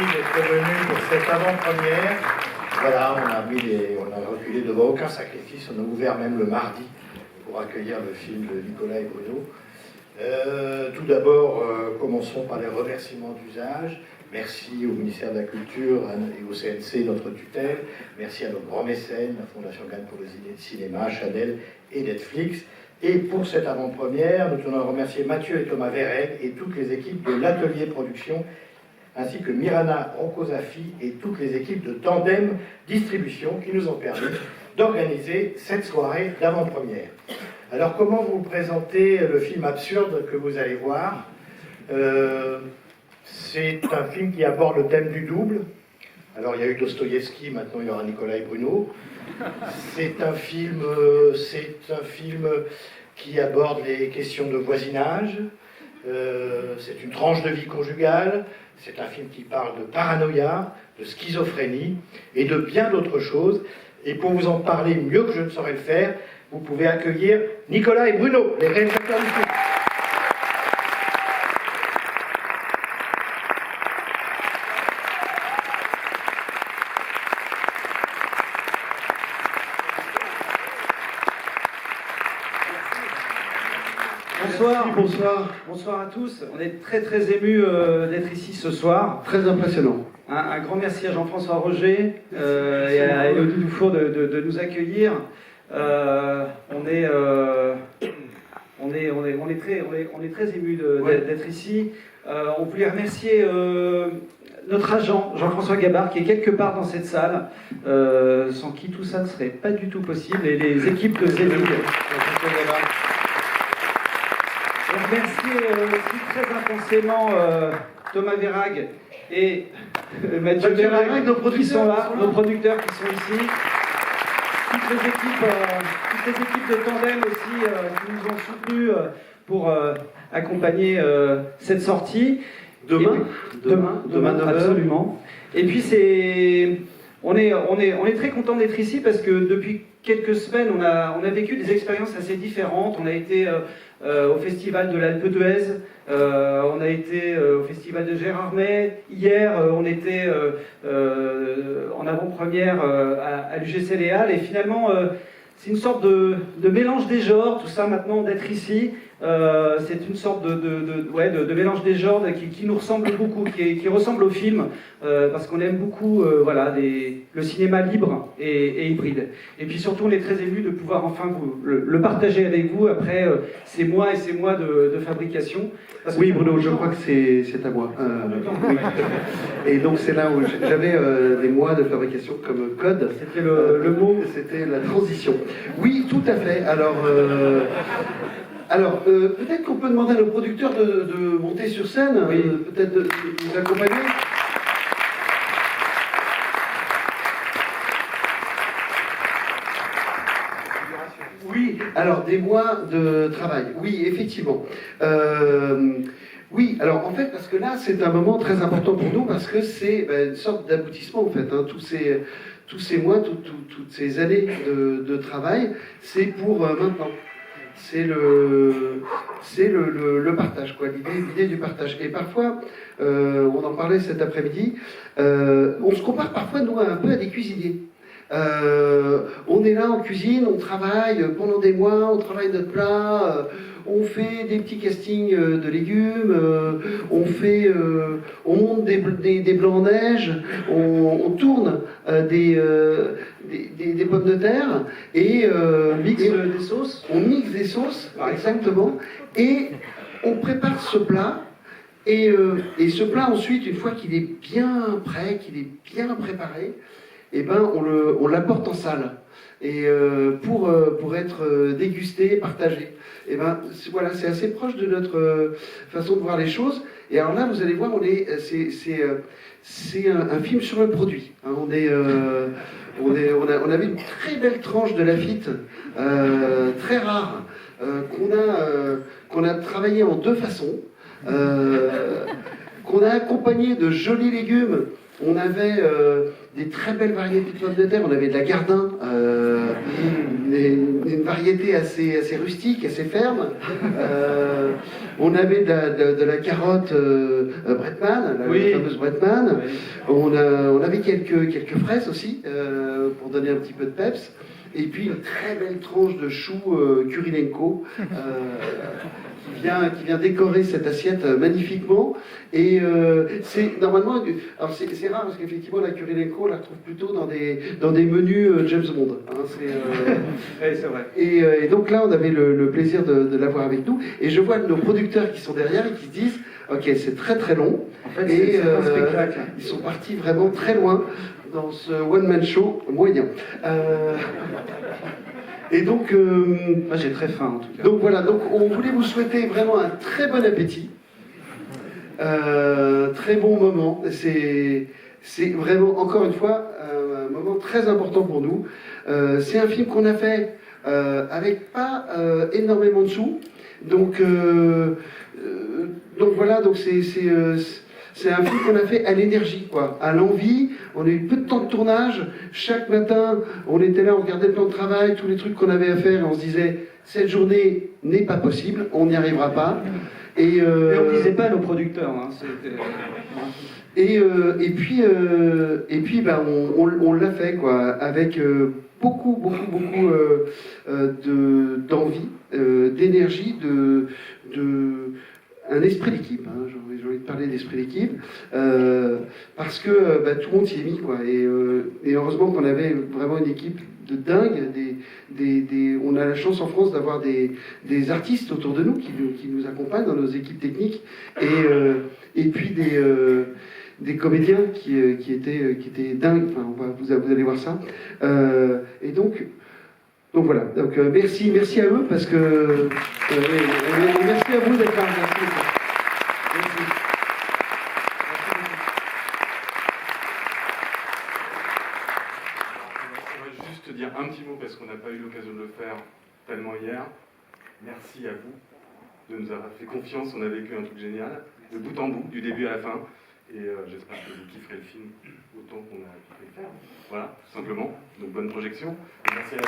merci d'être venu pour cette avant-première. Voilà, on a reculé devant aucun sacrifice. On a ouvert même le mardi pour accueillir le film de Nicolas et Bruno. Tout d'abord, commençons par les remerciements d'usage. Merci au ministère de la Culture et au CNC, notre tutelle. Merci à nos grands mécènes, la Fondation Cannes pour les idées de cinéma, Chanel et Netflix. Et pour cette avant-première, nous tenons à remercier Mathieu et Thomas Verreg et toutes les équipes de l'Atelier Production, ainsi que Mirana Roccosafi et toutes les équipes de Tandem Distribution qui nous ont permis d'organiser cette soirée d'avant-première. Alors, comment vous présenter le film absurde que vous allez voir? C'est un film qui aborde le thème du double. Alors, il y a eu Dostoïevski, maintenant il y aura Nicolas et Bruno. C'est un film qui aborde les questions de voisinage. C'est une tranche de vie conjugale. C'est un film qui parle de paranoïa, de schizophrénie et de bien d'autres choses. Et pour vous en parler mieux que je ne saurais le faire, vous pouvez accueillir Nicolas et Bruno, les réalisateurs du film. Bonsoir à tous. On est très émus d'être ici ce soir. Très impressionnant. Un grand merci à Jean-François Roger et à Elodie Dufour de nous accueillir. On est très émus d'être ici. On voulait remercier notre agent, Jean-François Gabard, qui est quelque part dans cette salle, sans qui tout ça ne serait pas du tout possible, et les équipes de Zénith. On remercie aussi très intensément Thomas Verrag et Mathieu Verrag, qui sont là, nos producteurs qui sont ici. Toutes les équipes de Tandem aussi qui nous ont soutenus pour accompagner cette sortie. Demain, 9h. Absolument. Et puis on est très content d'être ici parce que depuis quelques semaines, on a vécu des expériences assez différentes. On a été au festival de l'Alpe d'Huez, on a été au festival de Gérardmer. Hier, on était en avant-première à l'UGC Léal. Et finalement, c'est une sorte de mélange des genres, tout ça maintenant, d'être ici. C'est une sorte de mélange des genres qui nous ressemble beaucoup, qui ressemble au film, parce qu'on aime beaucoup le cinéma libre et hybride. Et puis surtout, on est très émus de pouvoir enfin le partager avec vous après ces mois et ces mois de fabrication. Oui, Bruno, je crois que c'est à moi. Oui. Et donc c'est là où j'avais des mois de fabrication comme code. C'était le mot. C'était la transition. Oui, tout à fait. Alors, peut-être qu'on peut demander à nos producteurs de monter sur scène, oui. Peut-être de nous accompagner. Oui, alors des mois de travail, oui, effectivement. Oui, alors en fait, parce que là, c'est un moment très important pour nous, parce que c'est une sorte d'aboutissement, en fait, hein, tous ces mois, toutes ces années de travail, c'est pour maintenant. C'est le partage, quoi, l'idée du partage. Et parfois, on en parlait cet après-midi, on se compare parfois, nous, un peu à des cuisiniers. On est là en cuisine, on travaille pendant des mois, on travaille notre plat, on fait des petits castings de légumes, on monte des blancs en neige, on tourne des pommes de terre et des sauces. On mixe des sauces, exactement, et on prépare ce plat. Et ce plat ensuite, une fois qu'il est bien prêt, qu'il est bien préparé, eh ben, on l'apporte en salle et pour être dégusté, partagé. Et ben voilà, c'est assez proche de notre façon de voir les choses. Et alors là, vous allez voir, c'est un film sur le produit. Hein, on avait une très belle tranche de Lafite, très rare, qu'on a travaillé en deux façons, qu'on a accompagné de jolis légumes. On avait des très belles variétés de pommes de terre. On avait de la Gardin, une variété assez rustique, assez ferme. On avait de la carotte Bretman, la fameuse Bretman. Oui. On avait quelques fraises aussi, pour donner un petit peu de peps. Et puis une très belle tranche de chou Kurilenko qui vient décorer cette assiette magnifiquement. Et c'est normalement, alors c'est rare parce qu'effectivement la Kurilenko on la retrouve plutôt dans des menus James Bond. Hein, Oui, c'est vrai. et donc là on avait le plaisir de l'avoir avec nous. Et je vois nos producteurs qui sont derrière et qui se disent ok, c'est très très long. En fait, Et c'est un spectacle. ils sont partis vraiment très loin dans ce one-man show moyen. Et donc, Moi, j'ai très faim, en tout cas. donc voilà, donc on voulait vous souhaiter vraiment un très bon appétit, très bon moment. C'est vraiment, encore une fois, un moment très important pour nous. C'est un film qu'on a fait avec pas énormément de sous. Donc voilà, donc c'est un film qu'on a fait à l'énergie, quoi, à l'envie. On a eu peu de temps de tournage. Chaque matin, on était là, on regardait le plan de travail, tous les trucs qu'on avait à faire, et on se disait cette journée n'est pas possible, on n'y arrivera pas. Et on ne disait pas à nos producteurs. Hein, et puis ben, on l'a fait, quoi, avec beaucoup d'envie, d'énergie, un esprit d'équipe, hein, j'ai envie de parler d'esprit d'équipe, parce que bah, tout le monde s'y est mis, quoi, et heureusement qu'on avait vraiment une équipe de dingue, on a la chance en France d'avoir des artistes autour de nous qui nous accompagnent dans nos équipes techniques, et puis des comédiens qui étaient dingues, enfin, vous allez voir ça, et donc voilà, donc merci à eux parce que merci à vous d'être là. Merci. On va juste dire un petit mot parce qu'on n'a pas eu l'occasion de le faire tellement hier. Merci à vous de nous avoir fait confiance, on a vécu un truc génial, de bout en bout, du début à la fin. Et j'espère que vous kifferez le film autant qu'on a kiffé le faire. Voilà, tout simplement. Donc bonne projection. Merci à la